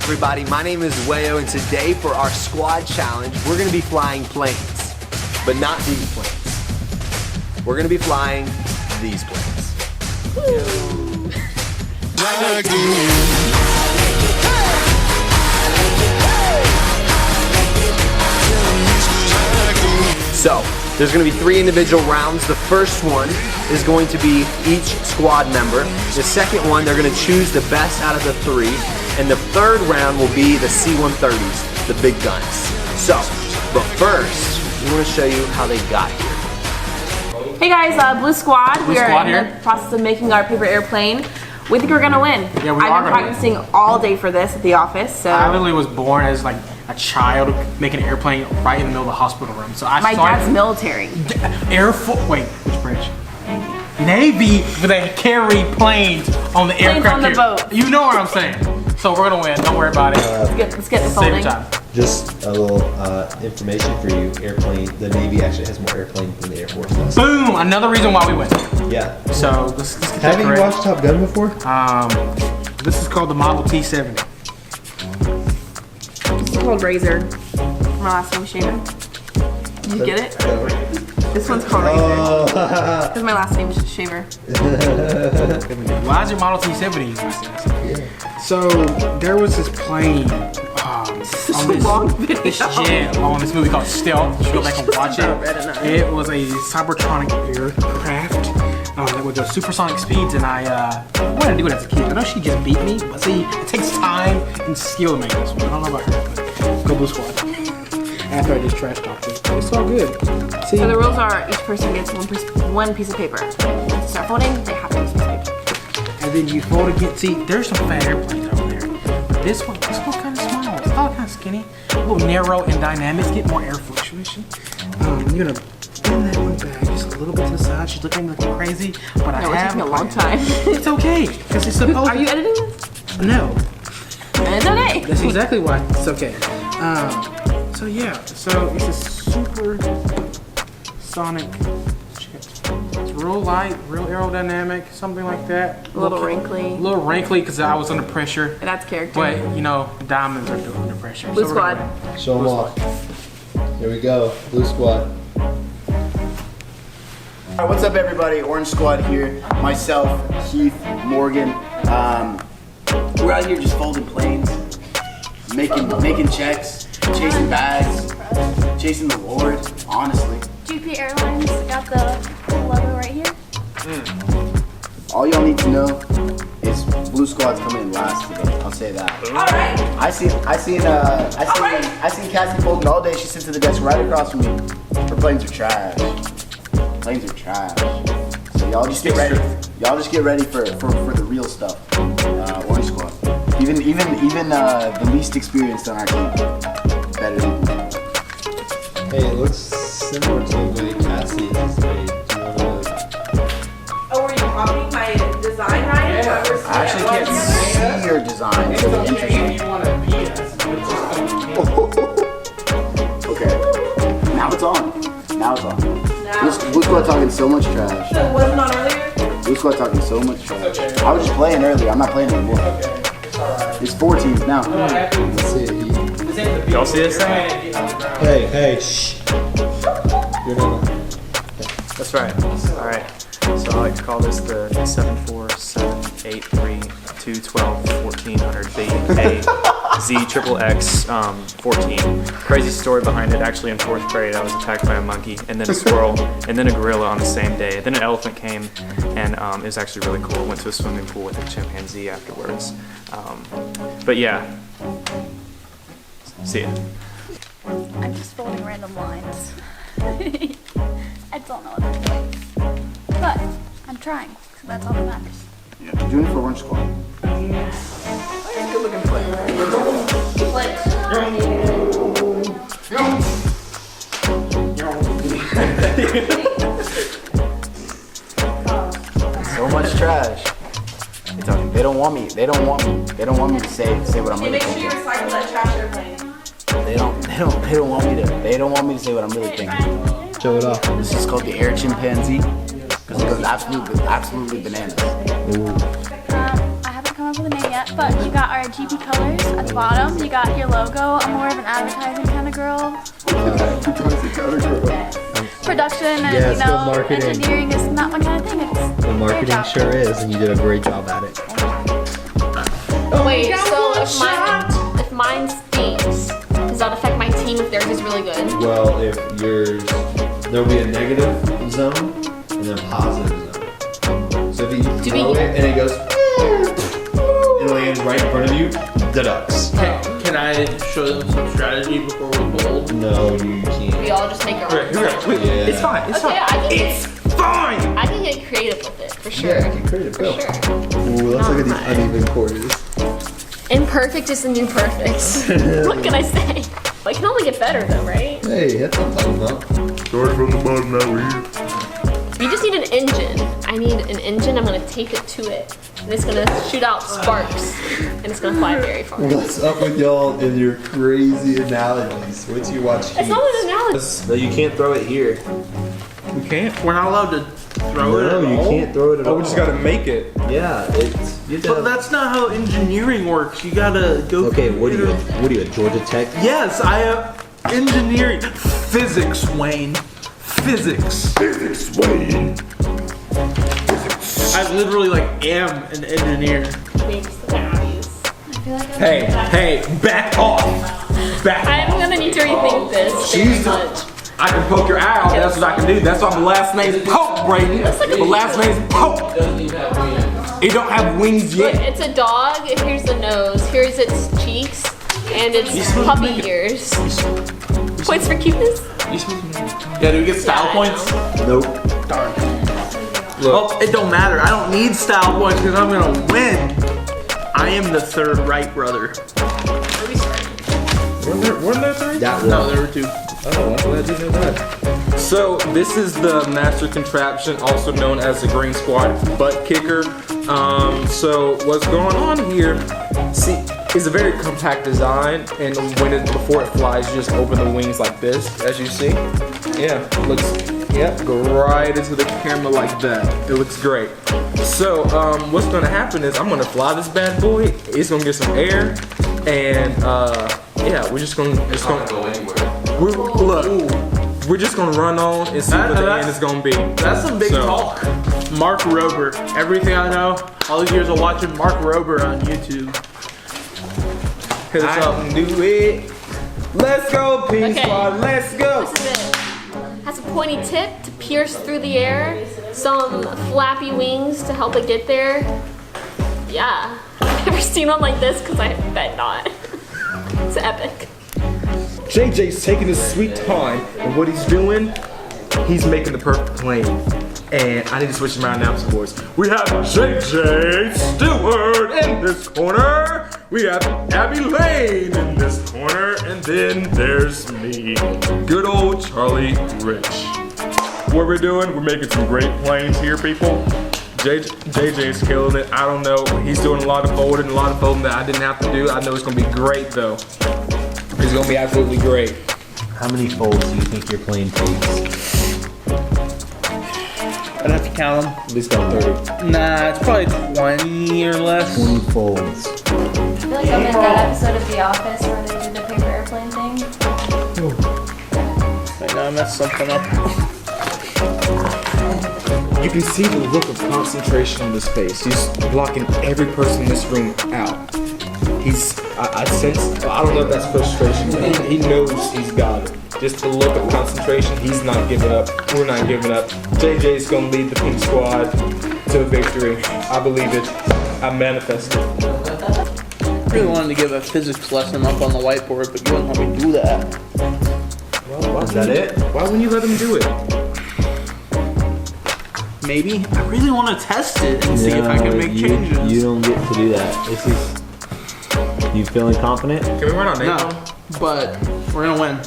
Everybody, my name is Wayo, and today for our squad challenge, we're gonna be flying planes, but not these planes. We're gonna be flying these planes. So, there's gonna be 3 individual rounds. The first one is going to be each squad member. The second one, they're gonna choose the best out of the 3. And the third round will be the C-130s, the big guns. So, but first, we wanna show you how they got here. Hey guys, Blue Squad. We are in the process of making our paper airplane. We think we're gonna win. Yeah, we are I've been practicing all day for this at the office. So I literally was born as like a child making an airplane right in the middle of the hospital room. So my dad's military. Air Force. Wait, which branch? Navy, but they carry planes on the aircraft. On the boat. You know what I'm saying. So we're gonna win. Don't worry about it. Let's get the Save your folding. time. Just a little information for you. Airplane. The Navy actually has more airplanes than the Air Force does. Boom! Another reason why we win. Yeah. So let's get that Have you correct. watched Top Gun before? This is called the Model T-70. This is called Razor. My last name is Shaver. Did you get it? This one's called Razor. Because my last name is Shaver. Why is your Model T-70? So there was this plane. This is a long video. On this movie called Stealth. You should go back and watch it. It was a cybertronic aircraft that would go supersonic speeds, and I wanted to do it as a kid. I know she just beat me, but see, it takes time and skill to make this one. I don't know about her, but go Blue Squad. After I just trash talked it, it's all good. See, So the rules are each person gets one piece of paper. To start folding, they have to use this paper. and then you fold again. See, there's some fat airplanes over there, but this one's kind of small. It's all kind of skinny, a little narrow and dynamic. Get more air fluctuation. You're gonna bend that one back just a little bit to the side. She's looking like crazy, but No, it's taking a long time. It's okay, because it's supposed. Are you editing this? No. It's okay. That's exactly why it's okay. So yeah, so it's a super sonic chip. It's real light, real aerodynamic, something like that. A little wrinkly. A little wrinkly because I was under pressure. And that's character. But you know, diamonds are doing under pressure. Blue so Squad. Show them off. Here we go. Blue Squad. Alright, what's up everybody? Orange Squad here. Myself, Keith, Morgan. We're out here just folding planes, making checks, chasing bags, chasing the Lord, honestly. GP Airlines got the logo right here. All y'all need to know is Blue Squad's coming in last today. I'll say that. Alright. I seen Cassie folding all day. She sits at the desk right across from me. Her planes are trash. Planes are trash. So y'all just get ready. Y'all just get ready for the real stuff. Orange Squad. Even the least experienced on our team. Better than you. Hey, it looks similar to the way Cassie is made. Do you want to? Oh, were you copying my design, Ryan? Yeah. I actually can't see your design, so it's interesting. Okay. Now it's on. Now it's on. Blue Squad talking so much trash. So it wasn't on earlier? Blue Squad talking so much trash. I was just playing earlier. I'm not playing anymore. It's 4 teams now. Let's see it. Y'all see this thing? Hey, shh. You're not. That's right. All right. So I like to call this the 74783211400 Z triple X 14. Crazy story behind it. Actually, in 4th grade, I was attacked by a monkey, and then a squirrel, and then a gorilla on the same day. Then an elephant came, and it was actually really cool. Went to a swimming pool with a chimpanzee afterwards. But yeah. See ya. I'm just folding random lines. I don't know what to do. But I'm trying, so that's all that matters. Yeah, you're doing it for Orange Squad. Good looking play. So much trash. They don't want me. They don't want me to say what I'm really Make sure thinking. you recycle that trash airplane. They don't want me to say what I'm really thinking. Show it off. This is called the air chimpanzee because it goes absolutely bananas. I haven't come up with a name yet. yet, but you got our GP colors at the bottom. You got your logo. I'm more of an advertising kind of girl. Production and Yeah, it's good marketing. engineering is not my kind of thing. It's The marketing sure is, and you did a great job at it. Wait, so if mine stinks, does that affect my team if theirs is really good? Well, if yours, there'll be a negative zone and a positive zone. So if you throw it and it goes, it lands right in front of you, deducts. Can I show them some strategy before we bowl? No, you can't. We all just make our own. Yeah. It's fine. It's Okay, fine. It's fine. I can get creative with it, for sure. Yeah, get creative. Go. For sure. Ooh, let's look at these uneven quarters. Imperfect is the new perfect. What can I say? I can only get better though, right? Hey, that's what I'm talking about. Start from the bottom, now we're here. You just need an engine. I need an engine. I'm gonna tape it to it. And it's gonna shoot out sparks. And it's gonna fly very far. What's up with y'all and your crazy analogies? Wait till you watch It's not an analogy. No, you can't throw it here. We can't. We're not allowed to throw it No, at you all. can't throw it at all. Oh, we just gotta make it. Yeah, it's. You But that's not how engineering works. You gotta go. Okay, through what are you? it. What are you at Georgia Tech? Yes, I have engineering. Physics, Wayne. Physics. Physics, Wayne. I literally like am an engineer. Makes the values. I feel like Hey, back off. Back I'm off. gonna need to rethink this very much. I can poke your eye out. That's what I can do. That's why my last name's Poke, Brayden. My last name's Poke. It don't have wings Look, yet. it's a dog. Here's the nose. Here's its cheeks. And its puppy ears. Points for cuteness? Yeah, do we get style points? Nope. Well, it don't matter. I don't need style points because I'm gonna win. I am the third right brother. Weren't there three? That No, one. there were two. Oh, I'm glad you knew that. So this is the master contraption, also known as the Green Squad Buttkicker. So what's going on here? See, it's a very compact design, and before it flies, you just open the wings like this, as you see. Yeah, looks. Yep, go right into the camera like that. It looks great. So what's gonna happen is I'm gonna fly this bad boy. It's gonna get some air, and yeah, we're just gonna Go anywhere. we're just gonna run on and see what the end is gonna be. That's some big So- talk. Mark Rober. Everything I know, all these years of watching Mark Rober on YouTube. Hit us up and do it. Let's go, Pink Okay. Squad. Let's go. This is it. Has a pointy tip to pierce through the air. Some flappy wings to help it get there. Yeah. I've never seen one like this because I bet not. It's epic. JJ's taking his sweet time, and what he's doing, he's making the perfect plane. And I need to switch around now, boys. We have JJ Stewart in this corner. We have Abby Lane in this corner, and then there's me, good old Charlie Rich. What we're doing, we're making some great planes here, people. JJ's killing it. I don't know, he's doing a lot of folding that I didn't have to do. I know it's gonna be great though. It's gonna be absolutely great. How many folds do you think your plane takes? I'd have to count them. At least about 30. Nah, it's probably 20 or less. 20 folds. I feel like I'm in that episode of The Office where they do the paper airplane thing. Wait, no, I messed something up. You can see the look of concentration on his face. He's blocking every person in this room out. I sense, I don't know if that's frustration, but he knows he's got it. Just the look of concentration, he's not giving up. We're not giving up. JJ's gonna lead the Pink Squad to victory. I believe it. I manifest it. I really wanted to give a physics lesson up on the whiteboard, but you wouldn't let me do that. Is that it? Why wouldn't you let him do it? Maybe. I really want to test it and see if I can make changes. You don't get to do that. This is. You feeling confident? Can we run our name? No, but we're gonna win.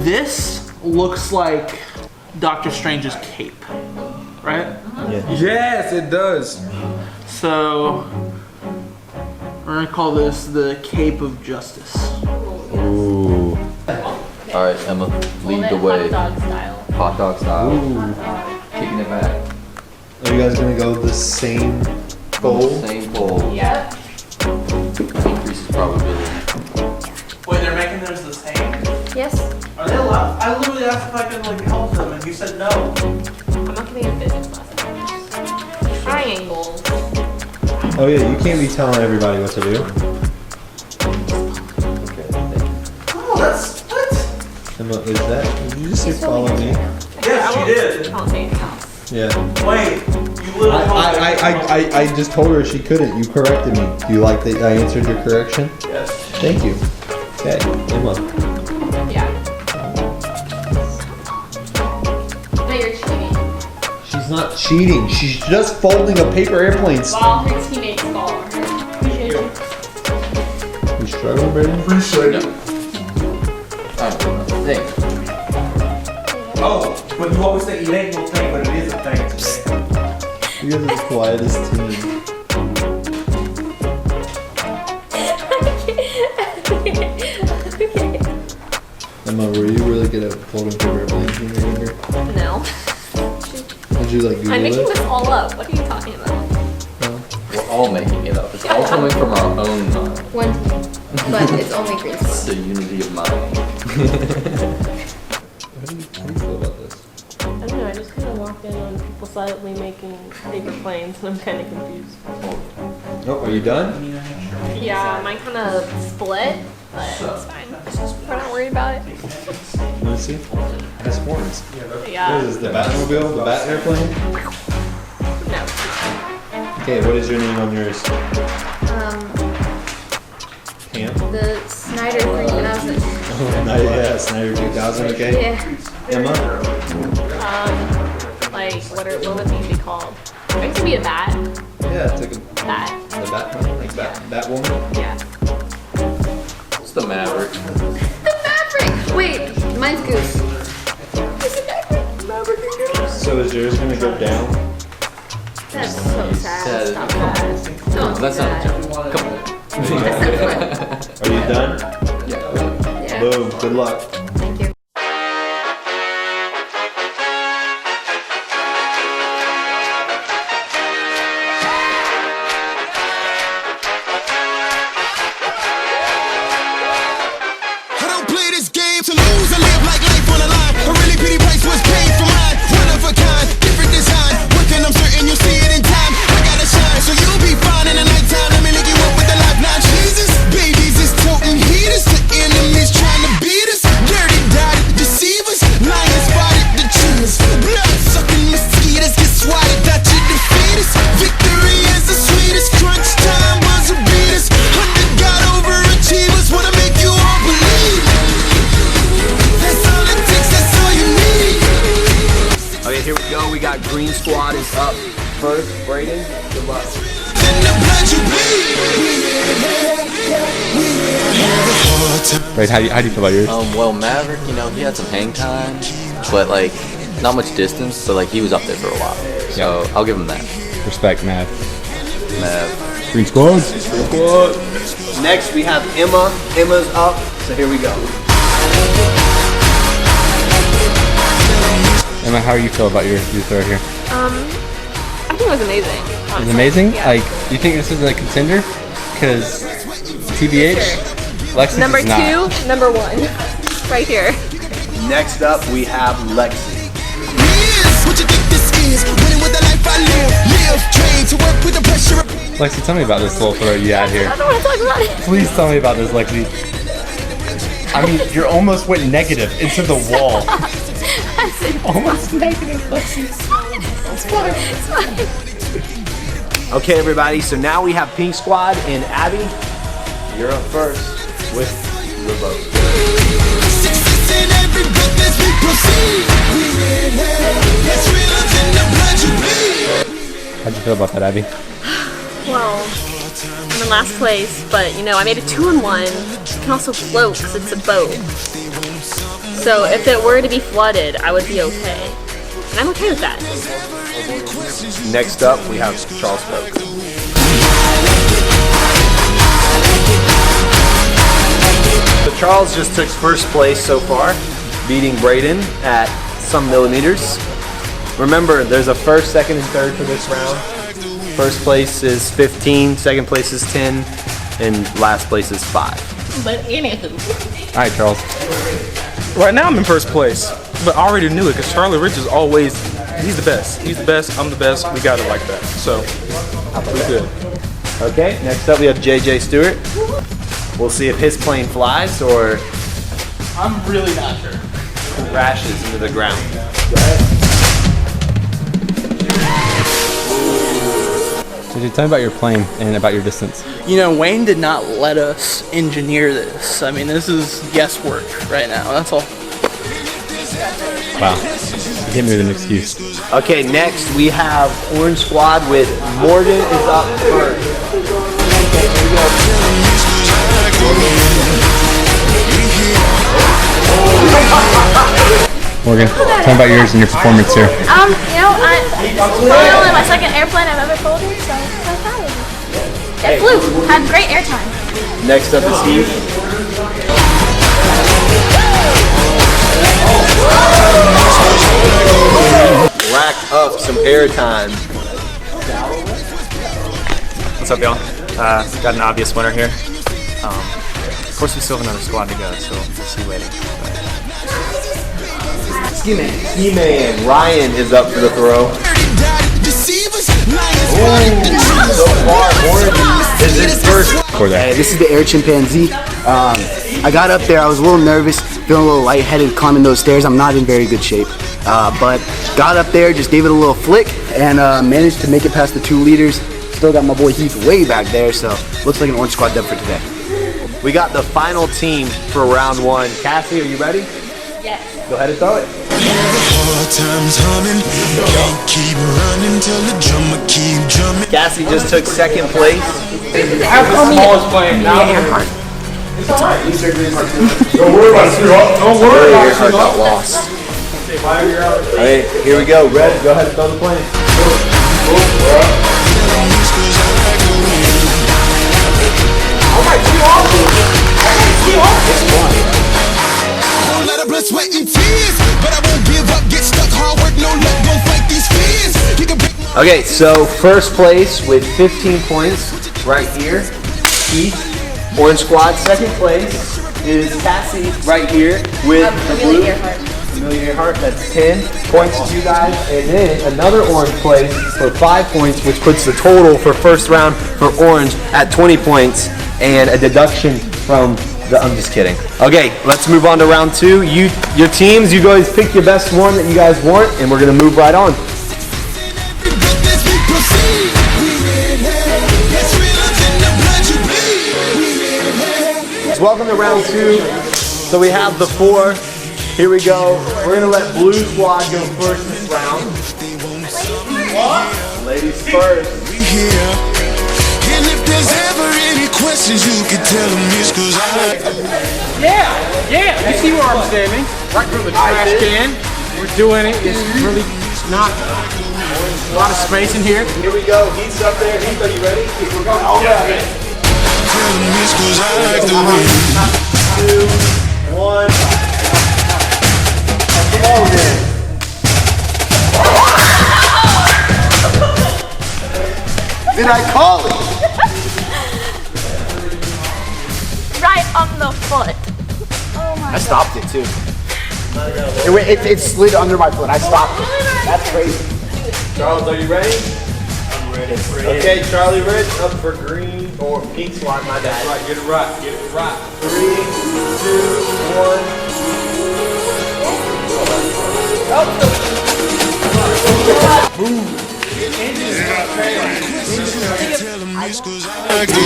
This looks like Doctor Strange's cape, right? Yeah. Yes, it does. So we're gonna call this the Cape of Justice. Ooh. All right, Emma, lead the Hot way. dog style. Hot dog style. Kicking it back. Are you guys gonna go the same fold? Same fold. Yep. I literally asked if I could like help them, and you said no. I'm not giving a physics lesson. Triangles. Oh yeah, you can't be telling everybody what to do. Oh, that's what? Emma, is that? Did you just say follow me? Yes, you did. I won't say anything else. Yeah. Wait, you literally told me. I just told her she couldn't. You corrected me. Do you like that I answered your correction? Yes. Thank you. Okay, Emma. Yeah. No, you're cheating. She's not cheating. She's just folding a paper airplane. Well, her teammates call her. You struggling, Brandon? Appreciate it. I don't know. Thanks. Oh, but you always say it ain't no thing, but it is a thing today. You guys are the quietest team. Emma, were you really good at folding paper airplanes when you were younger? No. Did you like Google I'm making it? this all up. What are you talking about? We're all making it up. It's all coming from our own mind. One team, but it's only green It's squad. the unity of mind. How do you feel about this? I don't know, I just kind of walked in on people silently making paper planes and I'm kind of confused. Oh, are you done? Yeah, mine kind of split, but it's fine. We're not worried about it. Let me see. It has horns. Yeah. What is this, the Batmobile? The Bat airplane? No. Okay, what is your name on yours? Camp? The Snyder 3000. Yeah, Snyder 2000, okay. Yeah. Emma? Like, what would these be called? I used to be a bat. Yeah, it's like Bat. the Batman, like Batwoman. Yeah. It's the Maverick. Maverick! Wait, mine's Goose. So is yours gonna go down? That's so sad. Sad. Stop that. Don't do That's not a that. joke. Come on. Are you done? Yeah. Yeah. Boom, good luck. Thank you. I don't play this game to lose. I live like life on the line. A really pretty price was paid for mine. One of a kind, different design. One thing I'm certain you'll see it in time. I gotta shine, so you'll be fine in the nighttime. Let me link you up with the lifeline. Jesus, babies is toting heaters. The enemies trying to beat us. Dirty dotted deceivers. Lions spotted the cheaters. Blood sucking mosquitoes get swatted. That you defeat us. Victory is the sweetest. Crunch time was a beat us. God overachievers wanna make you all believe. That's all it takes, that's all you need. Okay, here we go. We got Green Squad is up first. Brayden, good luck. In the blood you bleed. Right, how do you feel about yours? Well, Maverick, you know, he had some hang time, but like, not much distance, but like, he was up there for a while. So, I'll give him that. Respect, Mav. Mav. Green squad. Next, we have Emma. Emma's up, so here we go. Emma, how do you feel about your throw here? I think it was amazing. It's honestly. amazing. Yeah. Like, do you think this is a contender? Because TBH, Lexi Number is not. 2, number 1. Right here. Next up, we have Lexi. What you think this is? Winning with the life I live. Live, train to work with the pressure. Lexi, tell me about this little throw you had here. I don't want to talk about it. Please tell me about this, Lexi. I mean, you almost went negative into the wall. Almost negative, Lexi. It's fine. It's fine. Okay, everybody, so now we have Pink Squad, and Abby, you're up first with the vote. Success in every breath as we proceed. It's real in the blood you bleed. How'd you feel about that, Abby? Well, I'm in last place, but you know, I made a 2-in-1. You can also float because it's a boat. So if it were to be flooded, I would be okay. And I'm okay with that. Next up, we have Charles Polk. So Charles just took first place so far, beating Brayden at some millimeters. Remember, there's a first, second, and third for this round. First place is 15, second place is 10, and last place is 5. But anywho. All right, Charles. Right now I'm in first place, but I already knew it because Charlie Rich is always, he's the best. He's the best, I'm the best, we got it like that. So, we're good. Okay, next up we have JJ Stewart. We'll see if his plane flies or I'm really not sure. crashes into the ground. JJ, tell me about your plane and about your distance. You know, Wayne did not let us engineer this. I mean, this is guesswork right now. That's all. Wow. You hit me with an excuse. Okay, next we have Orange Squad with Morgan is up first. Morgan, tell me about yours and your performance here. You know, it's only my second airplane I've ever folded, so I'm proud of it. It flew. Had great airtime. Next up is Steve. Rack up some airtime. What's up, y'all? Got an obvious winner here. Of course, we still have another squad to go, so we'll see later. Ski Man Ryan is up for the throw. So far, Orange is in first. Hey, this is the Air Chimpanzee. I got up there, I was a little nervous, feeling a little lightheaded climbing those stairs. I'm not in very good shape. But got up there, just gave it a little flick, and managed to make it past the 2 leaders. Still got my boy Heath way back there, so looks like an Orange Squad dub for today. We got the final team for round 1. Cassie, are you ready? Yes. Go ahead and throw it. Cassie just took second place. I have the smallest plane. It's alright. Don't worry about it. Don't worry about it. Got lost. Alright, here we go. Red, go ahead and throw the plane. Sweat and tears, but I won't give up, get stuck, hard work, no luck, gon' fight these fears. Okay, so first place with 15 points right here, Keith, Orange Squad. Second place is Cassie right here with the blue. Amelia Earhart, that's 10 points to you guys. And then another orange place for 5 points, which puts the total for first round for orange at 20 points and a deduction from I'm just kidding. Okay, let's move on to round 2. Your teams, you guys pick your best one that you guys want, and we're gonna move right on. Welcome to round 2. So we have the 4. Here we go. We're gonna let Blue Squad go first this round. Ladies first. And if there's ever any questions, you can tell them it's 'cause Yeah, you see where I'm standing? Right from the trash can. We're doing it. It's really not a lot of space in here. Here we go. He's up there. Heath, are you ready? We're going all right. tell them it's 'cause I like the way. 2, 1. Oh, man. Did I call it? Right on the foot. Oh my I stopped it too. It slid under my foot. I stopped it. That's crazy. Charles, are you ready? I'm ready. Okay, Charlie Rich up for green or pink squad, my bad. Right, get it right, get it right. 3, 2, 1. Boom. Tell them it's 'cause I like the way.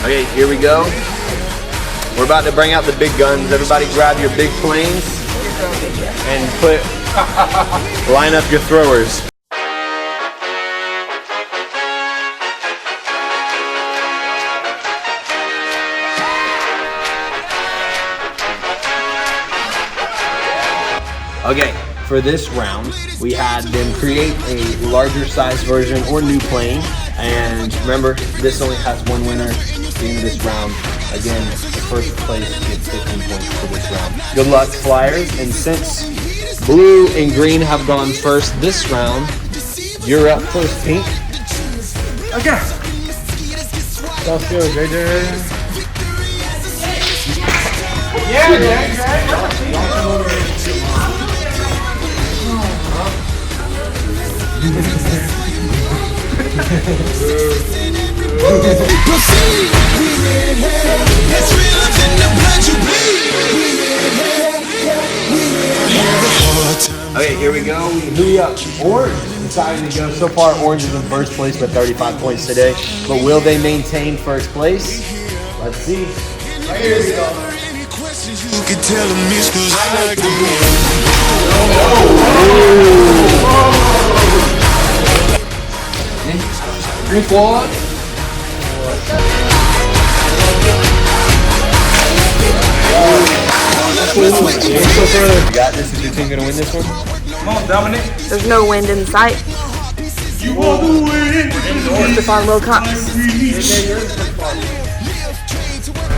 Okay, here we go. We're about to bring out the big guns. Everybody grab your big planes and line up your throwers. Okay, for this round, we had them create a larger size version or new plane. And remember, this only has one winner at the end of this round. Again, the first place gets 15 points for this round. Good luck, Flyers. And since blue and green have gone first this round, You're up first, Pink. Okay. Let's go, JJ. Yeah, JJ. Okay, here we go. Who we up? Orange deciding to go. So far, Orange is in first place with 35 points today. But will they maintain first place? Let's see. Right here we go. You can tell them it's 'cause I like the Green squad. You got this? Is your team gonna win this one? Come on, Dominic. There's no wind in sight. You are the wind. Just our little cups.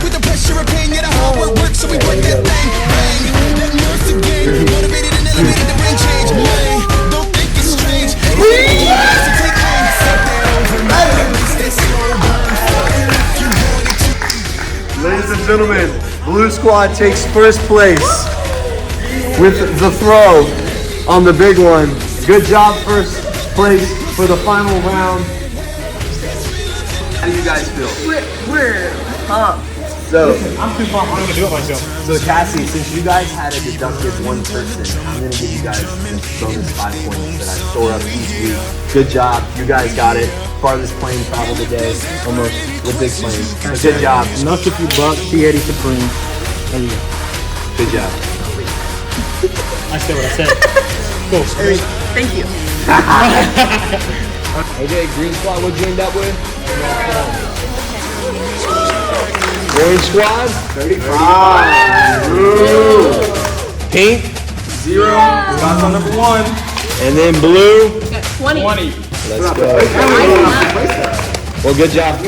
with the pressure of pain, yeah, the hard work works, so we break that thing. Bang, that nerves again. Motivated and elevated to bring change. Man, don't think it's strange. Ladies and gentlemen, Blue Squad takes first place with the throw on the big one. Good job, first place for the final round. How do you guys feel? We're pumped. So, I'm too pumped. I'm gonna do it myself. so Cassie, since you guys had a deducted one person, I'm gonna give you guys this bonus 5 points that I store up each week. Good job, you guys got it. Farthest plane travel today, almost the big plane. So good job. Snuck if you buck, T80 Supreme. There you go. Good job. I said what I said. Cool. Thank you. Okay, Green Squad, what'd you end up with? Orange Squad? 35. Ooh. Pink? 0. Scott's on number 1. And then blue? 20. Let's go. Well, good job.